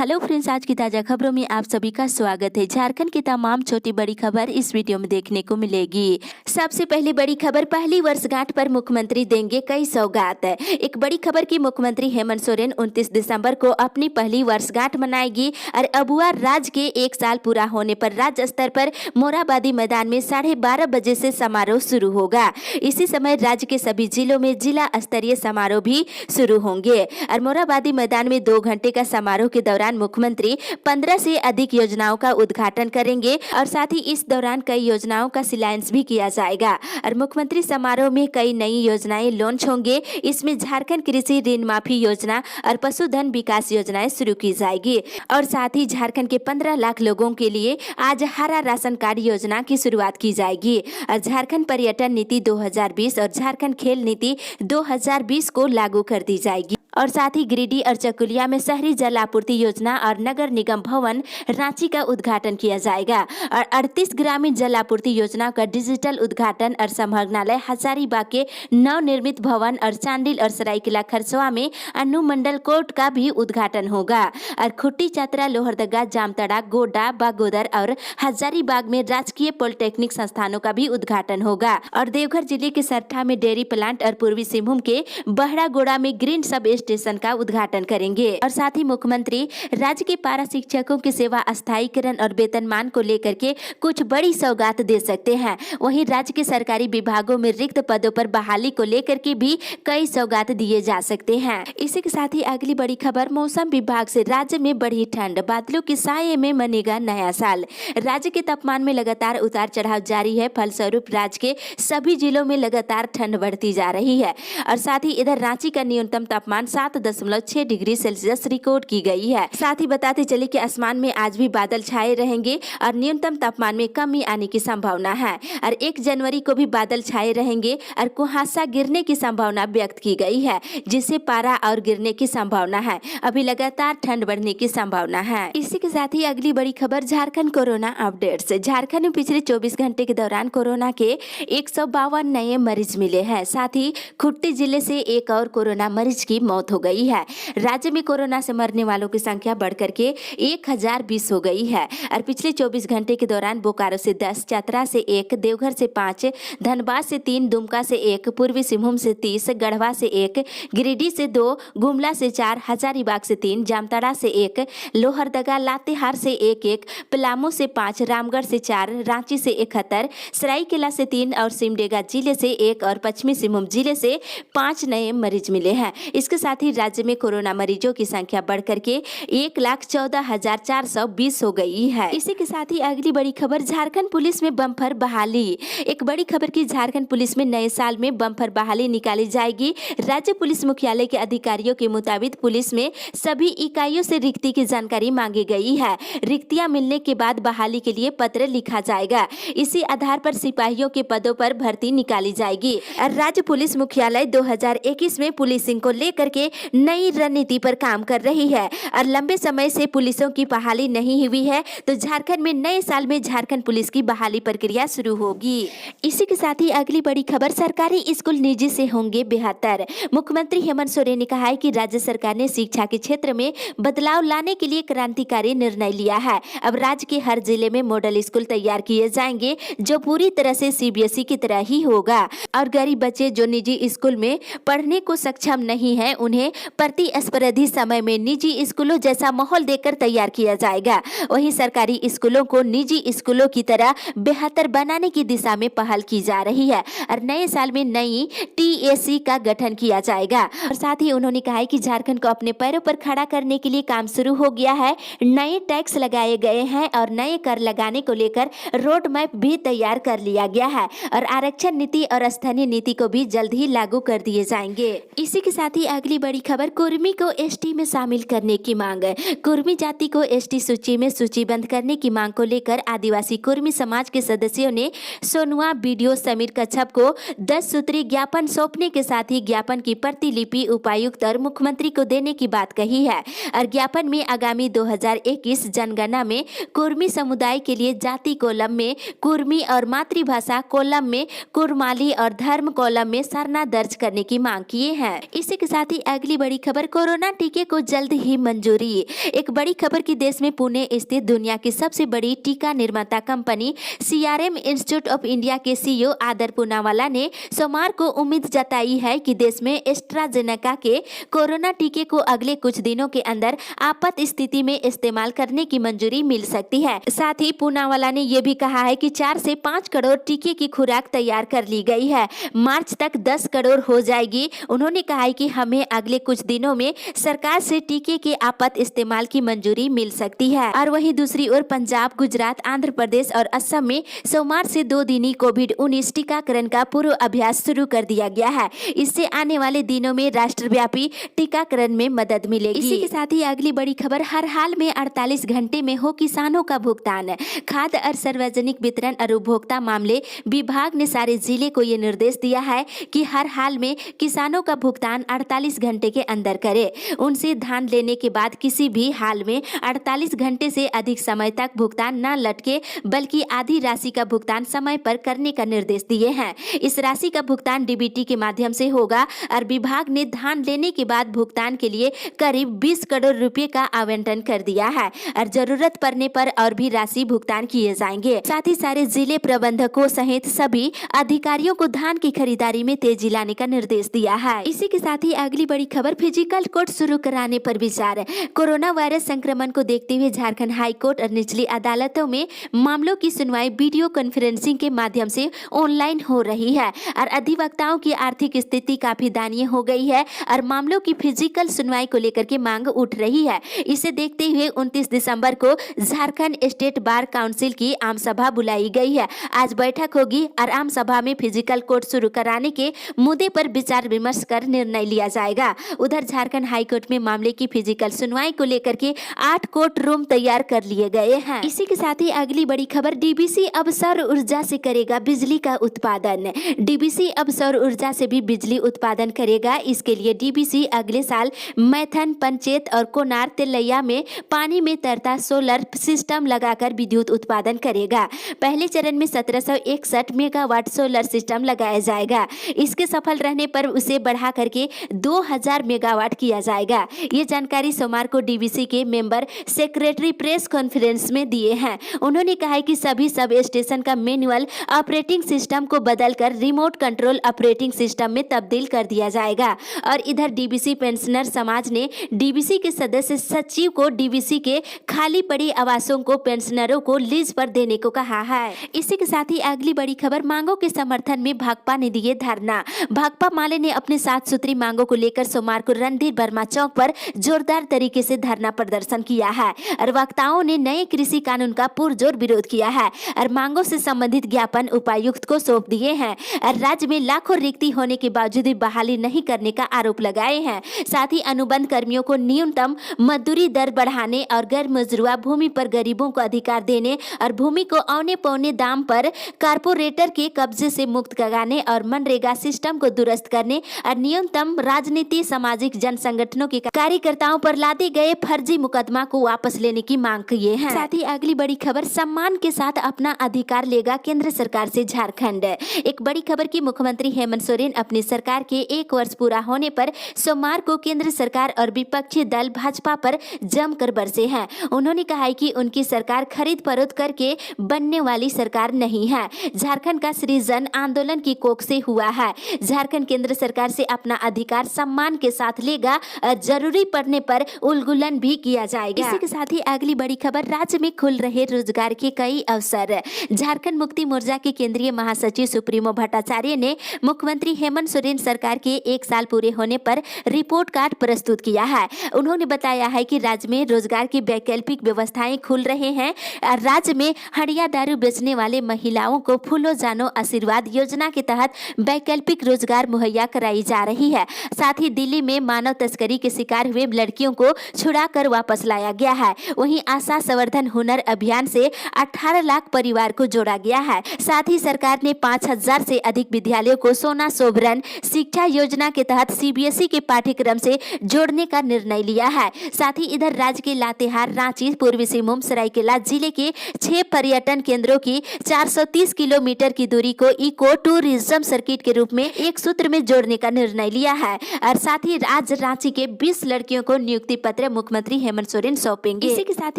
Hello friends, आज की ताज़ा खबरों में आप सभी का स्वागत है। झारखंड की तमाम छोटी बड़ी खबर इस वीडियो में देखने को मिलेगी। सबसे पहली बड़ी खबर, पहली वर्षगांठ पर मुख्यमंत्री देंगे कई सौगात। एक बड़ी खबर की मुख्यमंत्री हेमंत सोरेन 29 दिसंबर को अपनी पहली वर्षगांठ मनाएगी और अबुआ राज के 1 साल पूरा होने पर राज्य स्तर पर मोरहाबादी मैदान में 12:30 बजे से समारोह शुरू होगा। इसी समय राज्य के सभी जिलों में जिला स्तरीय समारोह भी शुरू होंगे और मोरहाबादी मैदान में 2 घंटे का समारोह के दौरान मुख्यमंत्री 15 से अधिक योजनाओं का उद्घाटन करेंगे और साथ ही इस दौरान कई योजनाओं का शिलान्यास भी किया जाएगा और मुख्यमंत्री समारोह में कई नई योजनाएं लॉन्च होंगे। इसमें झारखंड कृषि ऋण माफी योजना और पशुधन विकास योजनाएं शुरू की जाएगी और साथ ही झारखंड के 15 लाख लोगों के लिए आज हरा राशन कार्ड योजना की शुरुआत की जाएगी और झारखंड पर्यटन नीति 2020 और झारखंड खेल नीति 2020 को लागू कर दी जाएगी और साथ ही गिरिडीह और चकुलिया में शहरी जल आपूर्ति योजना और नगर निगम भवन रांची का उद्घाटन किया जाएगा और 38 ग्रामीण जल आपूर्ति योजना का डिजिटल उद्घाटन और संभागनालय हजारीबाग के नवनिर्मित भवन और चांडिल और सरायकेला खरसवा में अनुमंडल कोर्ट का भी उद्घाटन होगा और खुट्टी चतरा, लोहरदगा, जामताड़ा, गोड्डा, बागोदर और हजारीबाग में राजकीय पॉलिटेक्निक संस्थानों का भी उद्घाटन होगा और देवघर जिले के सरठा में डेयरी प्लांट और पूर्वी सिंहभूम के बहड़ागोड़ा में ग्रीन सब स्टेशन का उद्घाटन करेंगे और साथ ही मुख्यमंत्री राज्य के पारा शिक्षकों की सेवा स्थायीकरण और वेतनमान को लेकर के कुछ बड़ी सौगात दे सकते हैं। वहीं राज्य के सरकारी विभागों में रिक्त पदों पर बहाली को लेकर के भी कई सौगात दिए जा सकते हैं। इसी के साथ ही अगली बड़ी खबर, मौसम विभाग से राज्य में बढ़ी ठंड, बादलों के साये में मनेगा नया साल। राज्य के तापमान में लगातार उतार चढ़ाव जारी है। फलस्वरूप राज्य के सभी जिलों में लगातार ठंड बढ़ती जा रही है और साथ ही इधर रांची का न्यूनतम तापमान 7.6 डिग्री सेल्सियस रिकॉर्ड की गई है। साथ ही बताते चले कि आसमान में आज भी बादल छाए रहेंगे और न्यूनतम तापमान में कमी आने की संभावना है और 1 जनवरी को भी बादल छाए रहेंगे और कुहासा गिरने की संभावना व्यक्त की गई है, जिससे पारा और गिरने की संभावना है। अभी लगातार ठंड बढ़ने की संभावना है। इसी के साथ ही अगली बड़ी खबर, झारखंड कोरोना अपडेट्स। झारखंड में पिछले 24 घंटे के दौरान कोरोना के 152 नए मरीज मिले हैं। साथ ही खुट्टी जिले से एक और कोरोना मरीज की मौत हो गई है। राज्य में कोरोना से मरने वालों की संख्या बढ़कर के 1020 हो गई है और पिछले 24 घंटे के दौरान बोकारो से 10, चतरा से 1, देवघर से 5, धनबाद से 3, दुमका से 1, पूर्वी सिंहभूम से 30, गढ़वा से 1, गिरिडीह से 2, गुमला से 4, हजारीबाग से 3, जामताड़ा से 1, लोहरदगा लातेहार से 1, पलामू से 5, रामगढ़ से 4, रांची से 71, सरायकेला से 3 और सिमडेगा जिले से 1 और पश्चिमी सिंहभूम जिले से 5 नए मरीज मिले हैं। इसके साथ ही राज्य में कोरोना मरीजों की संख्या बढ़कर के 1,14,420 हो गई है। इसी के साथ ही अगली बड़ी खबर, झारखंड पुलिस में बम्पर बहाली। एक बड़ी खबर की झारखंड पुलिस में नए साल में बम्पर बहाली निकाली जाएगी। राज्य पुलिस मुख्यालय के अधिकारियों के मुताबिक पुलिस में सभी इकाइयों से रिक्ति की जानकारी मांगी गई है। रिक्तियां मिलने के बाद बहाली के लिए पत्र लिखा जाएगा। इसी आधार पर सिपाहियों के पदों पर भर्ती निकाली जाएगी और राज्य पुलिस मुख्यालय 2021 में पुलिसिंग को लेकर के नई रणनीति पर काम कर रही है और लंबे समय से पुलिसों की बहाली नहीं हुई है, तो झारखंड में नए साल में झारखंड पुलिस की बहाली प्रक्रिया शुरू होगी। इसी के साथ ही अगली बड़ी खबर, सरकारी स्कूल निजी से होंगे बेहतर। मुख्यमंत्री हेमंत सोरेन ने कहा है कि राज्य सरकार ने शिक्षा के क्षेत्र में बदलाव लाने के लिए क्रांतिकारी निर्णय लिया है। अब राज्य के हर जिले में मॉडल स्कूल तैयार किए जाएंगे जो पूरी तरह से सीबीएसई की तरह ही होगा और गरीब बच्चे जो निजी स्कूल में पढ़ने को सक्षम नहीं है, उन्हें प्रतिस्पर्धी समय में निजी स्कूलों जैसा माहौल देकर तैयार किया जाएगा। वहीं सरकारी स्कूलों को निजी स्कूलों की तरह बेहतर बनाने की दिशा में पहल की जा रही है और नए साल में नई टीएसी का गठन किया जाएगा और साथ ही उन्होंने कहा है कि झारखंड को अपने पैरों पर खड़ा करने के लिए काम शुरू हो गया है। नए टैक्स लगाए गए हैं और नए कर लगाने को लेकर रोड मैप भी तैयार कर लिया गया है और आरक्षण नीति और स्थानीय नीति को भी जल्द ही लागू कर दिए जाएंगे। इसी के साथ ही अगली बड़ी खबर, कुर्मी को एसटी में शामिल करने की मांग। कुर्मी जाति को एसटी सूची में सूचीबद्ध करने की मांग को लेकर आदिवासी कुर्मी समाज के सदस्यों ने सोनुआ बीडीओ समीर कच्छप को 10 सूत्रीय ज्ञापन सौंपने के साथ ही ज्ञापन की प्रतिलिपि उपायुक्त और मुख्यमंत्री को देने की बात कही है और ज्ञापन में आगामी 2021 जनगणना में कुर्मी समुदाय के लिए जाति कॉलम में कुर्मी और मातृभाषा कॉलम में कुरमाली और धर्म कॉलम में सरना दर्ज करने की मांग किए हैं। इसी के साथ ही अगली बड़ी खबर, कोरोना टीके को जल्द ही मंजूरी। एक बड़ी खबर की देश में पुणे स्थित दुनिया की सबसे बड़ी टीका निर्माता company serum institute of India के सीईओ आदर पूनावाला ने सोमवार को उम्मीद जताई है कि देश में एस्ट्राजेनेका के कोरोना टीके को अगले कुछ दिनों के अंदर आपात स्थिति में इस्तेमाल करने की मंजूरी मिल सकती है। साथ ही पूनावाला ने यह भी कहा है कि 4 से 5 करोड़ टीके की खुराक तैयार कर ली गई है, मार्च तक 10 करोड़ हो जाएगी। उन्होंने कहा है कि हमें अगले कुछ दिनों में सरकार से टीके के आपात इस्तेमाल की मंजूरी मिल सकती है। और वहीं दूसरी ओर पंजाब, गुजरात, आंध्र प्रदेश और असम में सोमवार से 2 दिनी कोविड-19 टीकाकरण का पूर्व अभ्यास शुरू कर दिया गया है। इससे आने वाले दिनों में राष्ट्रव्यापी टीकाकरण में मदद मिलेगी। इसी के साथ ही अगली बड़ी खबर, हर हाल में 48 घंटे में हो किसानों का भुगतान। खाद्य और सार्वजनिक वितरण और उपभोक्ता मामले विभाग ने सारे जिले को ये निर्देश दिया है कि हर हाल में किसानों का भुगतान 48 घंटे के अंदर करे। उनसे धान लेने के बाद किसी भी हाल में 48 घंटे से अधिक समय तक भुगतान न लटके, बल्कि आधी राशि का भुगतान समय पर करने का निर्देश दिए हैं। इस राशि का भुगतान डीबीटी के माध्यम से होगा और विभाग ने धान लेने के बाद भुगतान के लिए करीब 20 करोड़ रुपए का आवंटन कर दिया है और जरूरत पड़ने पर और भी राशि भुगतान किए जाएंगे। साथ ही सारे जिले प्रबंधकों सहित सभी अधिकारियों को धान की खरीदारी में तेजी लाने का निर्देश दिया है। इसी के साथ ही अगली बड़ी खबर, फिजिकल कोर्ट शुरू कराने पर विचार। कोरोना वायरस संक्रमण को देखते हुए झारखंड हाई कोर्ट और निचली अदालतों में मामलों की सुनवाई वीडियो कॉन्फ्रेंसिंग के माध्यम से ऑनलाइन हो रही है और अधिवक्ताओं की आर्थिक स्थिति काफी दयनीय हो गई है और मामलों की फिजिकल सुनवाई को लेकर के मांग उठ रही है। इसे देखते हुए 29 दिसंबर को झारखंड स्टेट बार काउंसिल की आम सभा बुलाई गई है। आज बैठक होगी और आम सभा में फिजिकल कोर्ट शुरू कराने के मुद्दे पर विचार विमर्श कर निर्णय लिया जाएगा। उधर झारखंड हाई कोर्ट में मामले की फिजिकल सुनवाई को लेकर के 8 कोर्ट रूम तैयार कर लिए गए हैं। इसी के साथ ही अगली बड़ी खबर, डीबीसी अब सौर ऊर्जा से करेगा बिजली का उत्पादन। डीबीसी अब सौर ऊर्जा से भी बिजली उत्पादन करेगा। इसके लिए डीबीसी अगले साल मैथन, पंचेत और कोनार तिलैया में पानी में तैरता सोलर सिस्टम लगाकर विद्युत उत्पादन करेगा। पहले चरण में 1761 मेगावाट सोलर सिस्टम लगाया जाएगा। इसके सफल रहने पर उसे बढ़ा करके 2000 मेगावाट किया जाएगा। ये जानकारी सोमवार को डीबीसी के मेंबर सेक्रेटरी प्रेस कॉन्फ्रेंस में दिए हैं। उन्होंने कहा है कि सभी सब स्टेशन का मैनुअल ऑपरेटिंग सिस्टम को बदलकर रिमोट कंट्रोल ऑपरेटिंग सिस्टम में तब्दील कर दिया जाएगा। और इधर डीबीसी पेंशनर समाज ने डीबीसी के सदस्य सचिव को डीबीसी के खाली पड़ी आवासों को पेंशनरों को लीज पर देने को कहा है। इसी के साथ ही अगली बड़ी खबर, मांगों के समर्थन में भाकपा ने दिए धरना। भाकपा माले ने अपने 7 सूत्री मांगों को लेकर सोमवार को रणधीर वर्मा चौक पर जोरदार तरीके से धरना प्रदर्शन किया है और वक्ताओं ने नए कृषि कानून का पुरजोर विरोध किया है और मांगों से संबंधित ज्ञापन उपायुक्त को सौंप दिए हैं और राज्य में लाखों रिक्ति होने के बावजूद बहाली नहीं करने का आरोप लगाए हैं। साथ ही अनुबंध कर्मियों को न्यूनतम मजदूरी दर बढ़ाने और गैर मजरूआ भूमि पर गरीबों को अधिकार देने और भूमि को औने पौने दाम पर कारपोरेटर के कब्जे से मुक्त कराने और मनरेगा सिस्टम को दुरुस्त करने और न्यूनतम राजनीति, सामाजिक जन संगठनों के कार्यकर्ताओं पर लादे गए फर्जी मुकदमा को वापस लेने की मांग किए हैं। साथ ही अगली बड़ी खबर, सम्मान के साथ अपना अधिकार लेगा केंद्र सरकार से झारखंड। एक बड़ी खबर की मुख्यमंत्री हेमंत सोरेन अपनी सरकार के 1 वर्ष पूरा होने पर सोमवार को केंद्र सरकार और विपक्षी दल भाजपा पर जमकर बरसे हैं। उन्होंने कहा है कि उनकी सरकार खरीद फरोख्त करके बनने वाली सरकार नहीं है। झारखंड का सृजन आंदोलन की कोख से हुआ है। झारखंड केंद्र सरकार से अपना अधिकार सम्मान के साथ लेगा और जरूरी पड़ने पर उल्लंघन भी किया जाएगा। इसी के साथ ही अगली बड़ी खबर, राज्य में खुल रहे रोजगार के कई अवसर। झारखंड मुक्ति मोर्चा के केंद्रीय महासचिव सुप्रीमो भट्टाचार्य ने मुख्यमंत्री हेमंत सोरेन सरकार के 1 साल पूरे होने पर रिपोर्ट कार्ड प्रस्तुत किया है। उन्होंने बताया है कि राज्य में रोजगार की वैकल्पिक व्यवस्थाएं खुल रहे हैं। राज्य में हड़िया दारू बेचने वाले महिलाओं को फूलो जानो आशीर्वाद योजना के तहत वैकल्पिक रोजगार मुहैया कराई जा रही है। साथ ही दिल्ली में मानव तस्करी के शिकार हुए लड़कियों को छुड़ा कर वापस लाया गया है। वहीं आशा संवर्धन हुनर अभियान से 18 लाख परिवार को जोड़ा गया है। साथ ही सरकार ने 5000 से अधिक विद्यालयों को सोना सोवरन शिक्षा योजना के तहत सीबीएसई के पाठ्यक्रम से जोड़ने का निर्णय लिया है। साथ ही इधर राज्य के लातेहार, रांची, पूर्वी सिंहभूम, सरायकेला जिले के 6 पर्यटन केंद्रों की 430 किलोमीटर की दूरी को इको टूरिज्म सर्किट के रूप में एक सूत्र में जोड़ने का निर्णय लिया है और और साथ ही आज रांची के 20 लड़कियों को नियुक्ति पत्र मुख्यमंत्री हेमंत सोरेन सौंपेंगे। इसी के साथ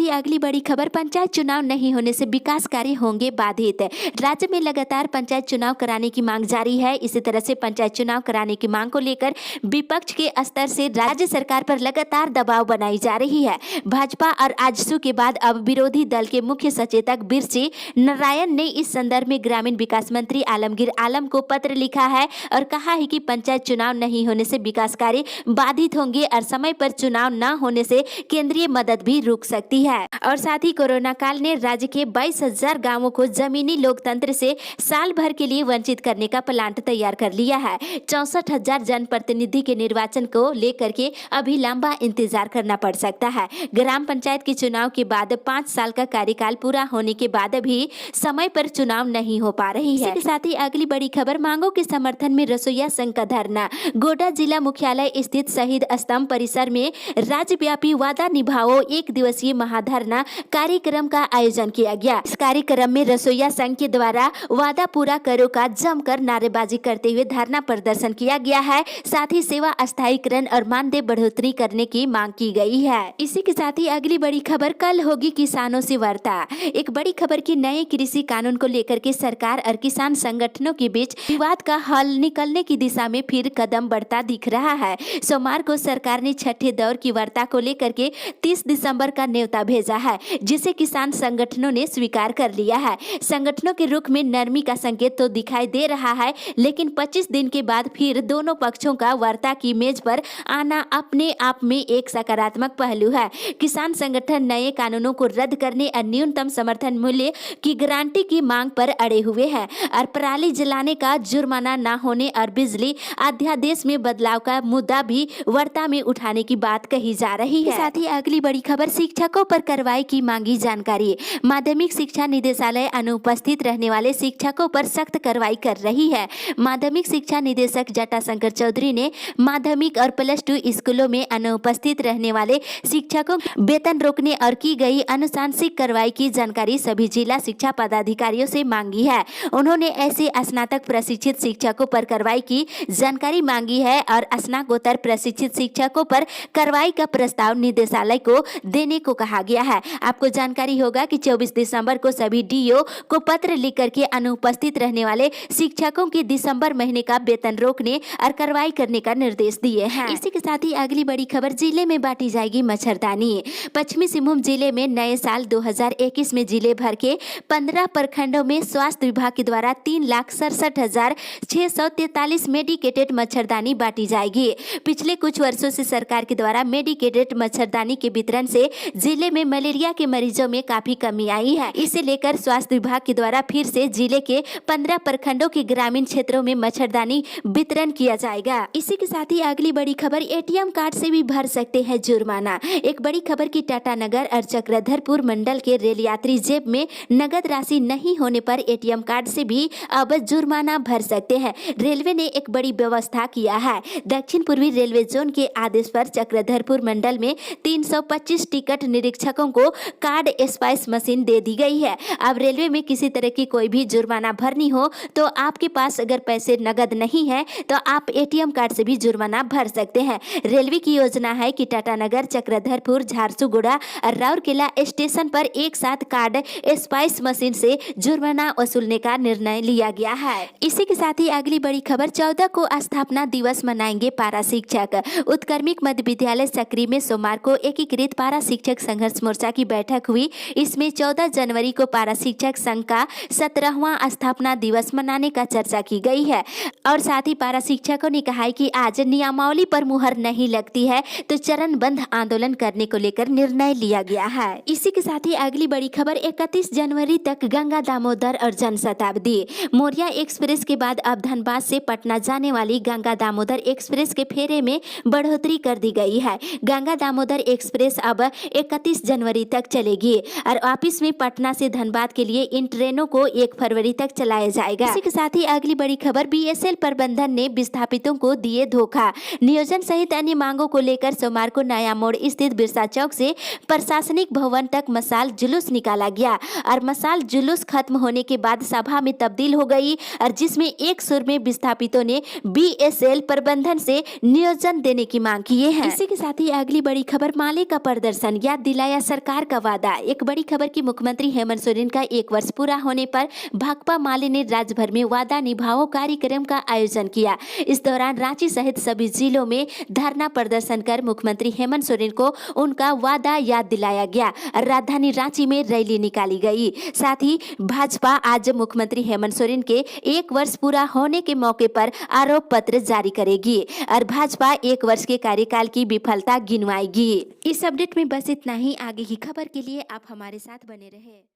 ही अगली बड़ी खबर, पंचायत चुनाव नहीं होने से विकास कार्य होंगे बाधित। राज्य में लगातार पंचायत चुनाव कराने की मांग जारी है। इसी तरह से पंचायत चुनाव कराने की मांग को लेकर विपक्ष के स्तर से राज्य सरकार पर लगातार दबाव बनाई जा रही है। भाजपा और आजसू के बाद अब विरोधी दल के मुख्य सचेतक बिरसी नारायण ने इस संदर्भ में ग्रामीण विकास मंत्री आलमगीर आलम को पत्र लिखा है और कहा है कि पंचायत चुनाव नहीं होने से विकास कार्य बाधित होंगे और समय पर चुनाव न होने से केंद्रीय मदद भी रुक सकती है। और साथ ही कोरोना काल ने राज्य के 22,000 गांवों को जमीनी लोकतंत्र से साल भर के लिए वंचित करने का प्लान तैयार कर लिया है। 64,000 जनप्रतिनिधि के निर्वाचन को लेकर के अभी लंबा इंतजार करना पड़ सकता है। ग्राम पंचायत के चुनाव के बाद 5 साल का कार्यकाल पूरा होने के बाद भी समय पर चुनाव नहीं हो पा रही है। इसके साथ ही अगली बड़ी खबर, मांगों के समर्थन में रसोईया संघ का धरना। गोड्डा जिला मुख्यालय स्थित शहीद स्तंभ परिसर में राज्यव्यापी वादा निभाओ 1 दिवसीय महाधरना कार्यक्रम का आयोजन किया गया। इस कार्यक्रम में रसोईया संघ के द्वारा वादा पूरा करो का जमकर नारेबाजी करते हुए धरना प्रदर्शन किया गया है। साथ ही सेवा स्थायीकरण और मानदेय बढ़ोतरी करने की मांग की गई है। इसी के साथ ही अगली बड़ी खबर, कल होगी किसानों से वार्ता। एक बड़ी खबर की नए कृषि कानून को लेकर के सरकार और किसान संगठनों के बीच विवाद का हल निकलने की दिशा में फिर कदम बढ़ता दिख रहा है। सोमवार को सरकार ने छठे दौर की वार्ता को लेकर के 30 दिसंबर का न्योता भेजा है, जिसे किसान संगठनों ने स्वीकार कर लिया है। संगठनों के रुख में नरमी का संकेत तो दिखाई दे रहा है, लेकिन 25 दिन के बाद फिर दोनों पक्षों का वार्ता की मेज पर आना अपने आप में एक सकारात्मक पहलू है। किसान संगठन नए कानूनों को रद्द करने और न्यूनतम समर्थन मूल्य की गारंटी की मांग पर अड़े हुए हैं और पराली जलाने का जुर्माना न होने और बिजली अध्यादेश में बदलाव का मुद्दा भी वार्ता में उठाने की बात कही जा रही है। साथ ही अगली बड़ी खबर, शिक्षकों पर कार्रवाई की मांगी जानकारी। माध्यमिक शिक्षा निदेशालय अनुपस्थित रहने वाले शिक्षकों पर सख्त कार्रवाई कर रही है। माध्यमिक शिक्षा निदेशक जटाशंकर चौधरी ने माध्यमिक और +2 स्कूलों में अनुपस्थित रहने वाले शिक्षकों वेतन रोकने और की गई अनुशासनिक कार्रवाई की जानकारी सभी जिला शिक्षा पदाधिकारियों से मांगी है। उन्होंने ऐसे स्नातक प्रशिक्षित शिक्षकों पर कार्रवाई की जानकारी मांगी है और स्नातकोत्तर प्रशिक्षित शिक्षकों पर कार्रवाई का प्रस्ताव निदेशालय को देने को कहा गया है। आपको जानकारी होगा कि 24 दिसंबर को सभी डीओ को पत्र लिख करके अनुपस्थित रहने वाले शिक्षकों के दिसंबर महीने का वेतन रोकने और कार्रवाई करने का निर्देश दिए हैं। इसी के साथ ही अगली बड़ी खबर, जिले में बांटी जाएगी मच्छरदानी। पश्चिमी सिंहभूम जिले में नए साल 2021 में जिले भर के 15 प्रखंडों में स्वास्थ्य विभाग के द्वारा 3,67,643 मेडिकेटेड मच्छरदानी बांटी जाएगी। पिछले कुछ वर्षों से सरकार के द्वारा मेडिकेटेड मच्छरदानी के वितरण से जिले में मलेरिया के मरीजों में काफी कमी आई है। इसे लेकर स्वास्थ्य विभाग के द्वारा फिर से जिले के 15 प्रखंडों के ग्रामीण क्षेत्रों में मच्छरदानी वितरण किया जाएगा। इसी के साथ ही अगली बड़ी खबर, एटीएम कार्ड से भी भर सकते हैं जुर्माना। एक बड़ी खबर की टाटानगर और चक्रधरपुर मंडल के रेल यात्री जेब में नगद राशि नहीं होने पर एटीएम कार्ड से भी अब जुर्माना भर सकते हैं। रेलवे ने एक बड़ी व्यवस्था किया है। दक्षिण पूर्वी रेलवे जोन के आदेश पर चक्रधरपुर मंडल में 325 टिकट निरीक्षकों को कार्ड स्पाइस मशीन दे दी गई है। अब रेलवे में किसी तरह की कोई भी जुर्माना भरनी हो तो आपके पास अगर पैसे नगद नहीं है तो आप एटीएम कार्ड से भी जुर्माना भर सकते हैं। रेलवे की योजना है कि टाटानगर, चक्रधरपुर, झारसुगुड़ा और राउरकेला स्टेशन पर एक साथ कार्ड स्पाइस मशीन से जुर्माना वसूलने का निर्णय लिया गया है। इसी के साथ ही अगली बड़ी खबर, 14 को स्थापना दिवस मनाएंगे पारा शिक्षक। उत्क्रमिक मध्य विद्यालय सक्री में सोमवार को एकीकृत पारा शिक्षक संघर्ष मोर्चा की बैठक हुई। इसमें 14 जनवरी को पारा शिक्षक संघ का 17वां स्थापना दिवस मनाने का चर्चा की गई है और साथ ही पारा शिक्षकों ने कहा है कि आज नियमावली पर मुहर नहीं लगती है तो चरणबद्ध आंदोलन करने को लेकर निर्णय लिया गया है। इसी के साथ ही अगली बड़ी खबर, 31 जनवरी तक गंगा दामोदर और जनशताब्दी। मोरिया एक्सप्रेस के बाद अब धनबाद से पटना जाने वाली गंगा दामोदर एक्सप्रेस के फेरे में बढ़ोतरी कर दी गई है। गंगा दामोदर एक्सप्रेस अब 31 जनवरी तक चलेगी और वापिस में पटना से धनबाद के लिए इन ट्रेनों को 1 फरवरी तक चलाया जाएगा। इसी के साथ ही अगली बड़ी खबर, बीएसएल प्रबंधन ने विस्थापितों को दिए धोखा। नियोजन सहित अन्य मांगों को लेकर सोमवार को नया मोड़ स्थित बिरसा चौक से प्रशासनिक भवन तक मसाल जुलूस निकाला गया और मसाल जुलूस खत्म होने के बाद सभा में तब्दील हो गई और जिसमें एक सुर में विस्थापितों ने बीएसएल प्रबंधन से नियोजन देने की मांग किए हैं। इसी के साथ ही अगली बड़ी खबर, माले का प्रदर्शन, याद दिलाया सरकार का वादा। एक बड़ी खबर की मुख्यमंत्री हेमंत सोरेन का 1 वर्ष पूरा होने पर भाकपा माले ने राज्य भर में वादा निभाओ कार्यक्रम का आयोजन किया। इस दौरान रांची सहित सभी जिलों में धरना प्रदर्शन कर मुख्यमंत्री हेमंत सोरेन को उनका वादा याद दिलाया गया। राजधानी रांची में रैली निकाली गई। साथ ही भाजपा आज मुख्यमंत्री हेमंत सोरेन के 1 वर्ष पूरा होने के मौके पर आरोप पत्र जारी करेगी और भाजपा 1 वर्ष के कार्यकाल की विफलता गिनवाएगी। इस अपडेट में बस इतना ही। आगे की खबर के लिए आप हमारे साथ बने रहे।